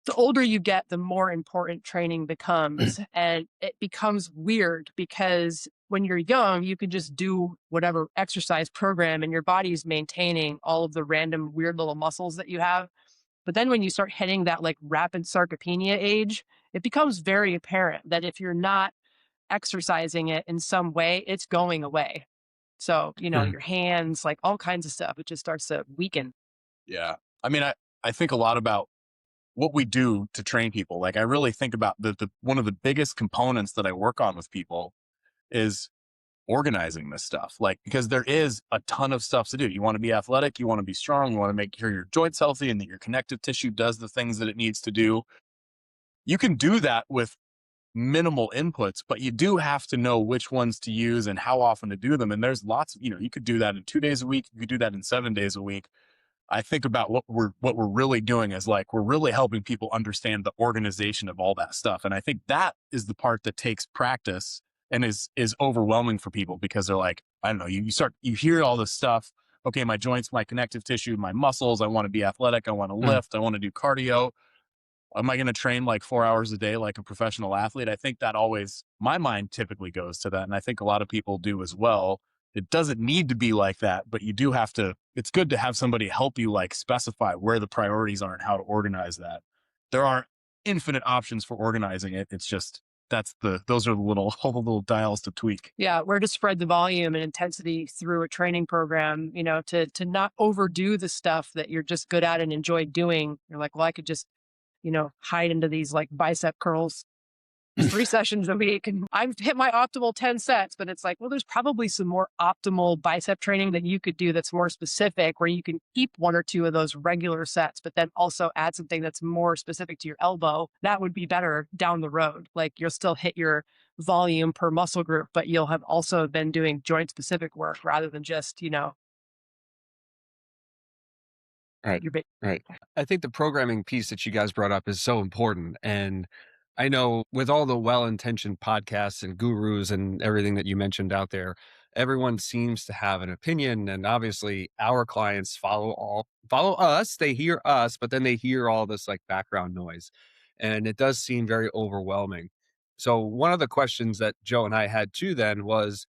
D: the older you get, the more important training becomes. And it becomes weird because when you're young, you can just do whatever exercise program and your body is maintaining all of the random weird little muscles that you have. But then when you start hitting that like rapid sarcopenia age, it becomes very apparent that if you're not exercising it in some way, it's going away. So, your hands, like all kinds of stuff, it just starts to weaken.
C: Yeah. I mean, I think a lot about what we do to train people. Like I really think about the one of the biggest components that I work on with people is organizing this stuff. Like, because there is a ton of stuff to do. You want to be athletic, you want to be strong, you want to make sure your joints healthy and that your connective tissue does the things that it needs to do. You can do that with minimal inputs, but you do have to know which ones to use and how often to do them. And there's lots of, you could do that in 2 days a week. You could do that in 7 days a week. I think about what we're really doing is like, we're really helping people understand the organization of all that stuff. And I think that is the part that takes practice and is overwhelming for people, because they're like, I don't know, you hear all this stuff. Okay, my joints, my connective tissue, my muscles, I want to be athletic. I want to lift. I want to do cardio. Am I going to train like 4 hours a day like a professional athlete? I think that always, my mind typically goes to that. And I think a lot of people do as well. It doesn't need to be like that, but you do have to, it's good to have somebody help you like specify where the priorities are and how to organize that. There are infinite options for organizing it. It's just, those are all the little dials to tweak.
D: Yeah, where to spread the volume and intensity through a training program, to not overdo the stuff that you're just good at and enjoy doing. You're like, well, I could just, hide into these like bicep curls 3 sessions a week. And I've hit my optimal 10 sets, but it's like, well, there's probably some more optimal bicep training that you could do that's more specific, where you can keep 1 or 2 of those regular sets, but then also add something that's more specific to your elbow. That would be better down the road. Like you'll still hit your volume per muscle group, but you'll have also been doing joint specific work rather than just,
B: Right. Right. I think the programming piece that you guys brought up is so important. And I know with all the well-intentioned podcasts and gurus and everything that you mentioned out there, everyone seems to have an opinion. And obviously our clients follow us, they hear us, but then they hear all this like background noise. And it does seem very overwhelming. So one of the questions that Joe and I had too then was,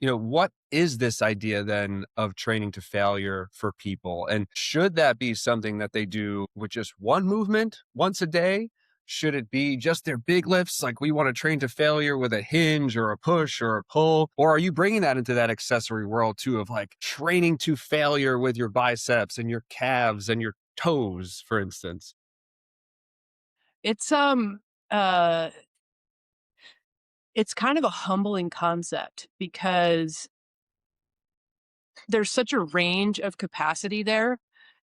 B: what is this idea then of training to failure for people? And should that be something that they do with just one movement once a day? Should it be just their big lifts? Like we want to train to failure with a hinge or a push or a pull? Or are you bringing that into that accessory world too, of like training to failure with your biceps and your calves and your toes, for instance?
D: It's, it's kind of a humbling concept because there's such a range of capacity there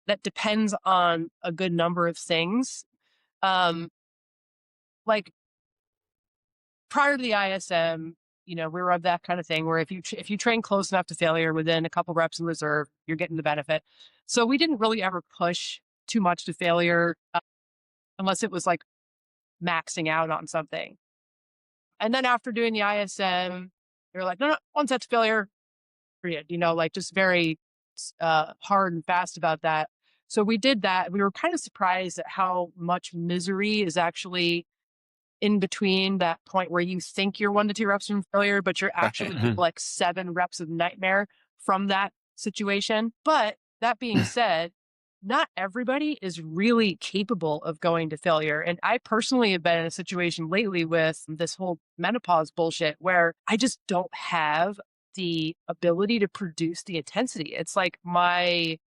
D: that depends on a good number of things. Like prior to the ISM, we were of that kind of thing where if you train close enough to failure within a couple reps in reserve, you're getting the benefit. So we didn't really ever push too much to failure unless it was like maxing out on something. And then after doing the ISM, you're like, no, 1 set to failure, period. Like just very hard and fast about that. So we did that. We were kind of surprised at how much misery is actually in between that point where you think you're 1 to 2 reps from failure, but you're actually like 7 reps of nightmare from that situation. But that being said, not everybody is really capable of going to failure. And I personally have been in a situation lately with this whole menopause bullshit where I just don't have the ability to produce the intensity. It's like my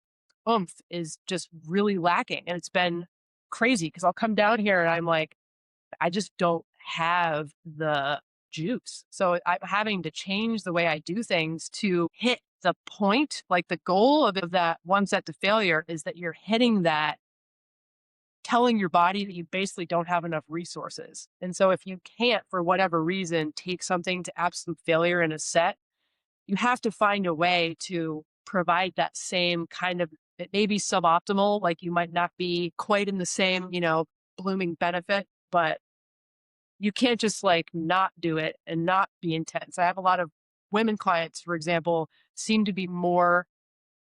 D: oomph is just really lacking. And it's been crazy because I'll come down here and I'm like, I just don't have the juice. So I'm having to change the way I do things to hit the point. Like the goal of that 1 set to failure is that you're hitting that telling your body that you basically don't have enough resources. And so if you can't, for whatever reason, take something to absolute failure in a set, you have to find a way to provide that same kind of, it may be suboptimal, like you might not be quite in the same, blooming benefit, but you can't just like not do it and not be intense. I have a lot of women clients, for example, seem to be more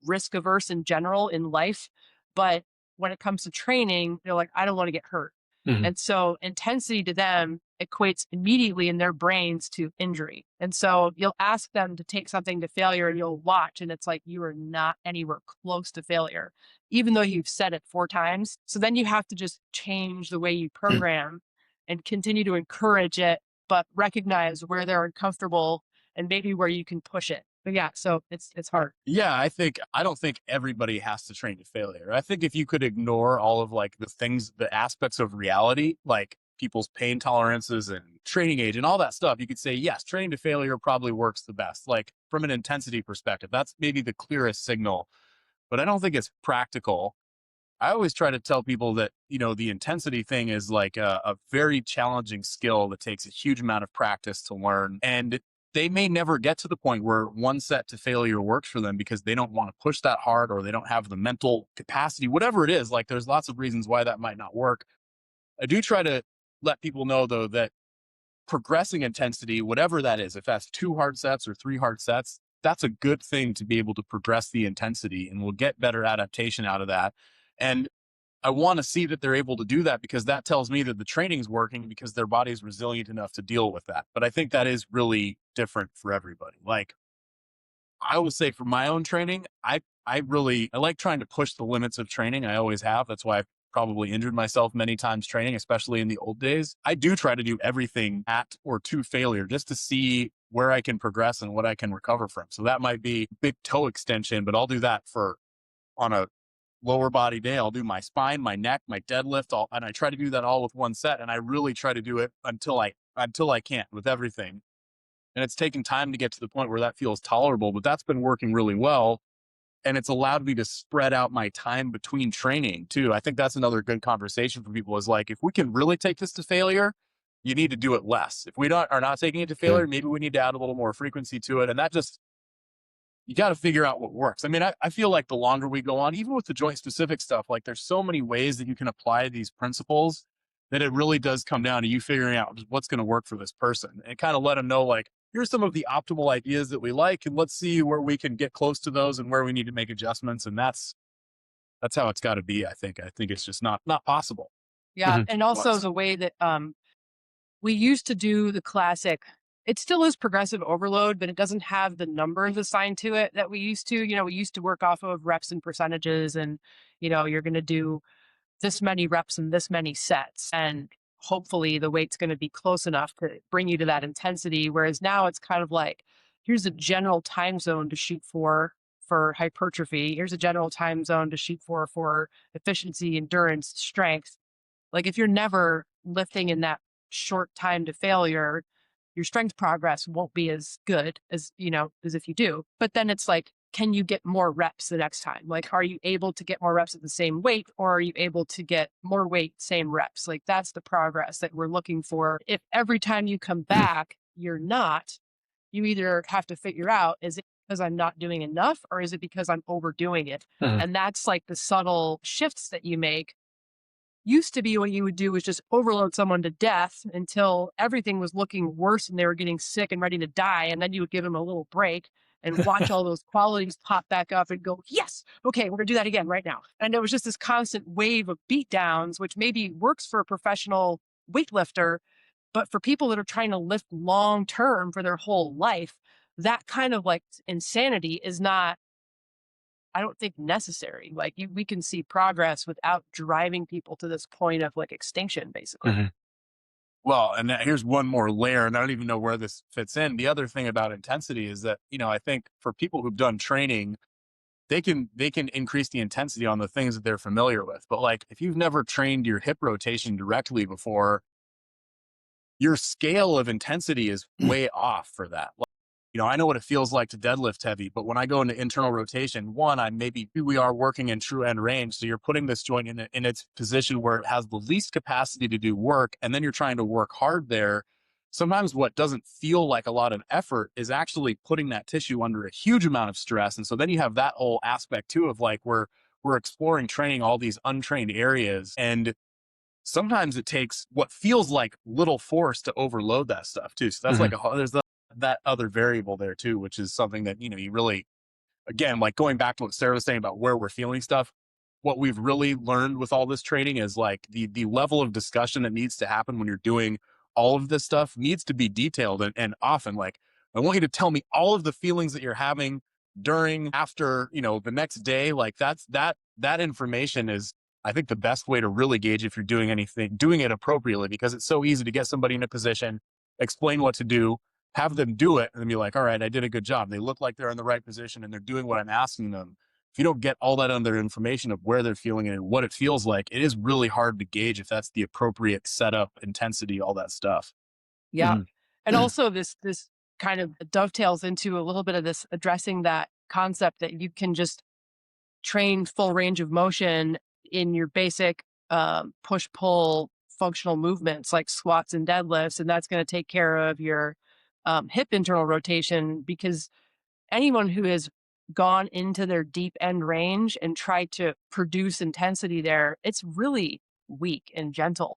D: risk averse in general in life. But when it comes to training, they're like, I don't want to get hurt.
A: Mhm.
D: And so intensity to them equates immediately in their brains to injury. And so you'll ask them to take something to failure and you'll watch, and it's like you are not anywhere close to failure, even though you've said it 4 times. So then you have to just change the way you program and continue to encourage it, but recognize where they're uncomfortable and maybe where you can push it. But yeah, so it's hard.
C: Yeah, I don't think everybody has to train to failure. I think if you could ignore all of like the things, the aspects of reality, like people's pain tolerances and training age and all that stuff, you could say, yes, training to failure probably works the best. Like from an intensity perspective, that's maybe the clearest signal, but I don't think it's practical. I always try to tell people that, the intensity thing is like a very challenging skill that takes a huge amount of practice to learn. And they may never get to the point where one set to failure works for them because they don't want to push that hard or they don't have the mental capacity, whatever it is. Like there's lots of reasons why that might not work. I do try to let people know though that progressing intensity, whatever that is, if that's 2 hard sets or 3 hard sets, that's a good thing to be able to progress the intensity and we'll get better adaptation out of that. And I want to see that they're able to do that because that tells me that the training's working because their body's resilient enough to deal with that. But I think that is really different for everybody. Like I would say for my own training, I like trying to push the limits of training. I always have. That's why I've probably injured myself many times training, especially in the old days. I do try to do everything at or to failure just to see where I can progress and what I can recover from. So that might be big toe extension, but I'll do that on a lower body day. I'll do my spine, my neck, my deadlift, and I try to do that all with one set. And I really try to do it until I can't with everything. And it's taken time to get to the point where that feels tolerable, but that's been working really well. And it's allowed me to spread out my time between training too. I think that's another good conversation for people is like, if we can really take this to failure, you need to do it less. If we are not taking it to failure, maybe we need to add a little more frequency to it. And that just, you got to figure out what works. I mean, I feel like the longer we go on, even with the joint specific stuff, like there's so many ways that you can apply these principles that it really does come down to you figuring out what's going to work for this person and kind of let them know, like, here's some of the optimal ideas that we like, and let's see where we can get close to those and where we need to make adjustments. And that's how it's got to be. I think it's just not possible.
D: Yeah. And also the way that we used to do the classic, it still is progressive overload, but it doesn't have the numbers assigned to it that we used to. We used to work off of reps and percentages and, you're going to do this many reps and this many sets. And hopefully the weight's going to be close enough to bring you to that intensity. Whereas now it's kind of like, here's a general time zone to shoot for hypertrophy. Here's a general time zone to shoot for efficiency, endurance, strength. Like if you're never lifting in that short time to failure, your strength progress won't be as good as if you do. But then it's like, can you get more reps the next time? Like, are you able to get more reps at the same weight, or are you able to get more weight, same reps? Like that's the progress that we're looking for. If every time you come back, you're not, you either have to figure out, is it because I'm not doing enough, or is it because I'm overdoing it? And that's like the subtle shifts that you make. Used to be what you would do was just overload someone to death until everything was looking worse and they were getting sick and ready to die. And then you would give them a little break and watch all those qualities pop back up and go, yes, okay, we're gonna do that again right now. And it was just this constant wave of beatdowns, which maybe works for a professional weightlifter, but for people that are trying to lift long term for their whole life, that kind of like insanity is not, I don't think, necessary. Like we can see progress without driving people to this point of like extinction, basically.
C: Well, and here's one more layer, and I don't even know where this fits in. The other thing about intensity is that, I think for people who've done training, they can increase the intensity on the things that they're familiar with. But like, if you've never trained your hip rotation directly before, your scale of intensity is way off for that. I know what it feels like to deadlift heavy, but when I go into internal rotation, we are working in true end range. So you're putting this joint in its position where it has the least capacity to do work. And then you're trying to work hard there. Sometimes what doesn't feel like a lot of effort is actually putting that tissue under a huge amount of stress. And so then you have that whole aspect too of like, we're exploring training all these untrained areas. And sometimes it takes what feels like little force to overload that stuff too. So that's like there's that other variable there too, which is something that, you really, again, like going back to what Sarah was saying about where we're feeling stuff, what we've really learned with all this training is like the level of discussion that needs to happen when you're doing all of this stuff needs to be detailed. And often, like, I want you to tell me all of the feelings that you're having during, after, the next day. Like that information is, I think, the best way to really gauge if you're doing it appropriately, because it's so easy to get somebody in a position, explain what to do, have them do it, and then be like, all right, I did a good job. They look like they're in the right position and they're doing what I'm asking them. If you don't get all that other information of where they're feeling it and what it feels like, it is really hard to gauge if that's the appropriate setup, intensity, all that stuff.
D: Yeah. And also this kind of dovetails into a little bit of this addressing that concept that you can just train full range of motion in your basic push-pull functional movements like squats and deadlifts, and that's going to take care of your hip internal rotation, because anyone who has gone into their deep end range and tried to produce intensity there, it's really weak and gentle.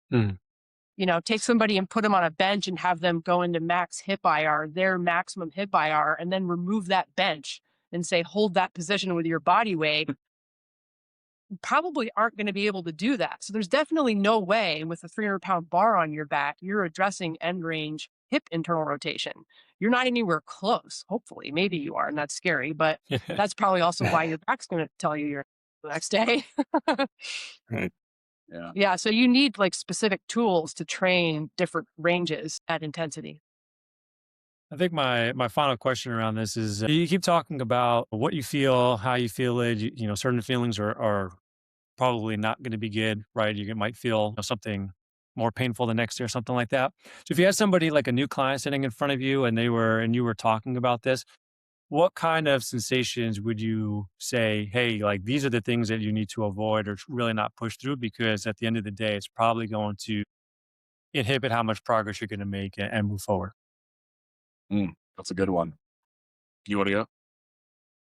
D: Take somebody and put them on a bench and have them go into max hip IR, their maximum hip IR, and then remove that bench and say, hold that position with your body weight. Probably aren't going to be able to do that. So there's definitely no way with a 300-pound bar on your back, you're addressing end range hip internal rotation. You're not anywhere close. Hopefully, maybe you are, and that's scary, but that's probably also why your back's going to tell you you're the next day.
B: Right.
C: Yeah.
D: Yeah. So you need like specific tools to train different ranges at intensity.
E: I think my final question around this is, you keep talking about what you feel, how you feel it. Certain feelings are probably not going to be good, right? You might feel something more painful the next day or something like that. So if you had somebody like a new client sitting in front of you and you were talking about this, what kind of sensations would you say, hey, like these are the things that you need to avoid or really not push through, because at the end of the day, it's probably going to inhibit how much progress you're going to make and move forward.
C: That's a good one. You want to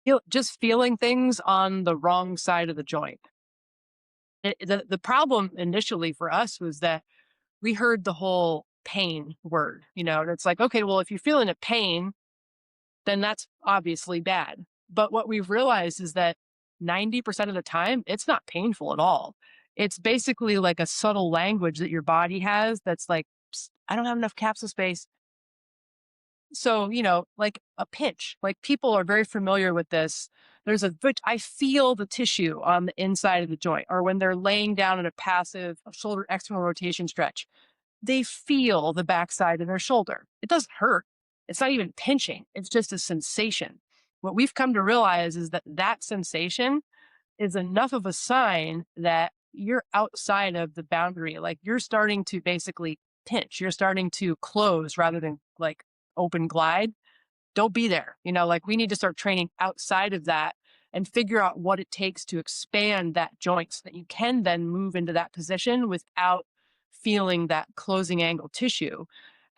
C: go?
D: Just feeling things on the wrong side of the joint. The problem initially for us was that we heard the whole pain word, and it's like, okay, well, if you're feeling a pain, then that's obviously bad. But what we've realized is that 90% of the time, it's not painful at all. It's basically like a subtle language that your body has that's like, I don't have enough capsule space. So, like a pinch, like people are very familiar with this. I feel the tissue on the inside of the joint, or when they're laying down in a passive shoulder external rotation stretch, they feel the backside of their shoulder. It doesn't hurt. It's not even pinching. It's just a sensation. What we've come to realize is that sensation is enough of a sign that you're outside of the boundary. Like you're starting to basically pinch. You're starting to close rather than like open glide. Don't be there. Like we need to start training outside of that and figure out what it takes to expand that joint so that you can then move into that position without feeling that closing angle tissue.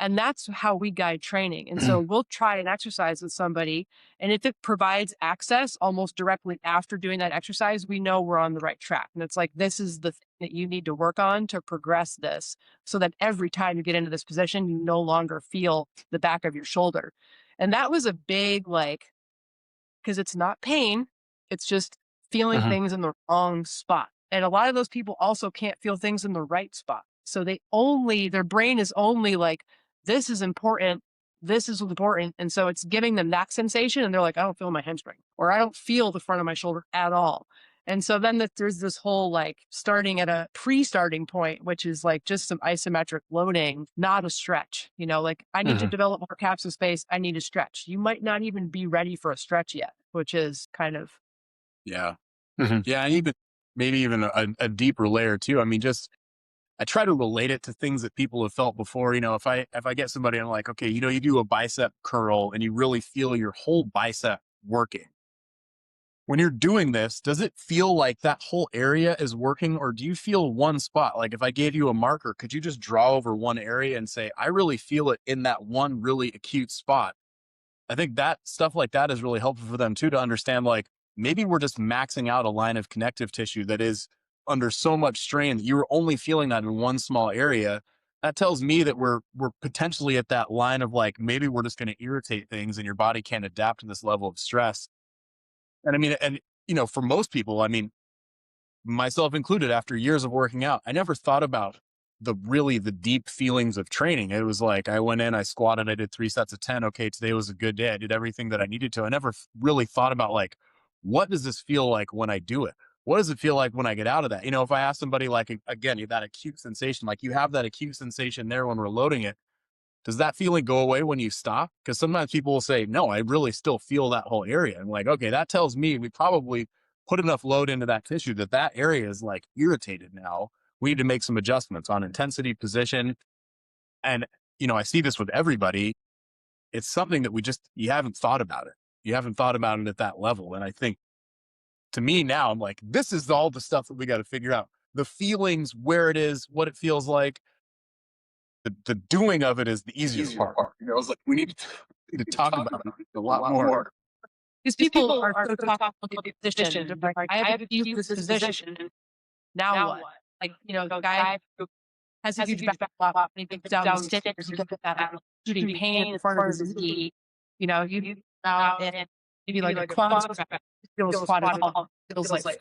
D: And that's how we guide training. And so we'll try an exercise with somebody, and if it provides access almost directly after doing that exercise, we know we're on the right track. And it's like, this is the thing that you need to work on to progress this, so that every time you get into this position, you no longer feel the back of your shoulder. And that was a big, because it's not pain, it's just feeling things in the wrong spot. And a lot of those people also can't feel things in the right spot. So their brain is only like, this is important. This is important. And so it's giving them that sensation. And they're like, I don't feel my hamstring, or I don't feel the front of my shoulder at all. And so then there's this whole starting at a pre-starting point, which is like just some isometric loading, not a stretch. I need to develop more capsule space. I need to stretch. You might not even be ready for a stretch yet, which is kind of.
C: Yeah. Yeah. And maybe even a deeper layer too. I mean, just I try to relate it to things that people have felt before. If I get somebody and I'm like, okay, you do a bicep curl and you really feel your whole bicep working. When you're doing this, does it feel like that whole area is working, or do you feel one spot? Like if I gave you a marker, could you just draw over one area and say, I really feel it in that one really acute spot? I think that stuff like that is really helpful for them too, to understand like maybe we're just maxing out a line of connective tissue that is under so much strain that you're only feeling that in one small area. That tells me that we're potentially at that line of like, maybe we're just going to irritate things and your body can't adapt to this level of stress. And I mean, for most people, I mean, myself included, after years of working out, I never thought about the deep feelings of training. It was like, I went in, I squatted, I did 3 sets of 10. Okay, today was a good day. I did everything that I needed to. I never really thought about like, what does this feel like when I do it? What does it feel like when I get out of that? If I ask somebody like, again, that acute sensation, like you have that acute sensation there when we're loading it, does that feeling go away when you stop? Because sometimes people will say, no, I really still feel that whole area. I'm like, okay, that tells me we probably put enough load into that tissue that area is like irritated now. We need to make some adjustments on intensity, position. And, I see this with everybody. It's something that you haven't thought about it. You haven't thought about it at that level. And I think to me now, I'm like, this is all the stuff that we got to figure out. The feelings, where it is, what it feels like. The doing of it is the easiest part. It's like we need to talk about it a lot more.
D: Because people are so talking about the position. They're like, I have used this position. Now what? Like, the guy who has a huge back flop and he goes down the stairs, you get that shooting pain in front of his knee. You out and maybe like a quad squat, feels squat at all. Feels like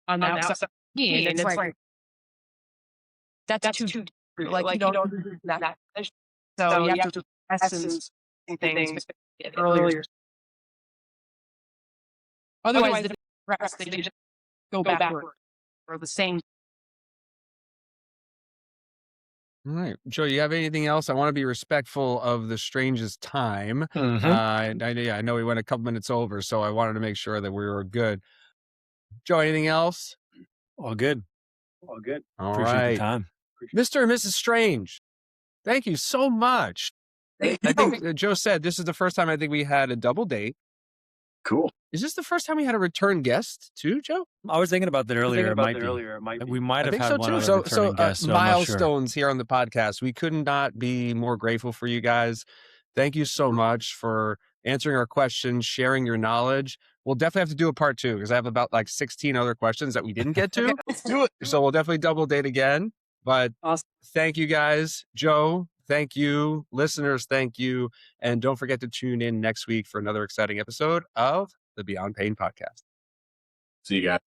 D: on the outside. And it's like, that's too. Like you don't do that. So you have to essence things earlier. Otherwise, the rest they just go backward or the same.
B: All right, Joe, you have anything else? I want to be respectful of the Strange's time.
C: Mm-hmm.
B: I know we went a couple minutes over, so I wanted to make sure that we were good. Joe, anything else?
E: All good.
A: All good.
B: All
E: Appreciate
B: right.
E: the time.
B: Mr. and Mrs. Strange, thank you so much. I think Joe said this is the first time I think we had a double date.
C: Cool.
B: Is this the first time we had a return guest too, Joe?
E: I was thinking about that earlier. It might be. We might have had one other returning guest. So
B: milestones here on the podcast. We could not be more grateful for you guys. Thank you so much for answering our questions, sharing your knowledge. We'll definitely have to do a part 2 because I have about like 16 other questions that we didn't get to.
C: Let's do it.
B: So we'll definitely double date again. But
D: Awesome.
B: Thank you guys. Joe, thank you. Listeners, thank you. And don't forget to tune in next week for another exciting episode of the Beyond Pain podcast.
C: See you guys.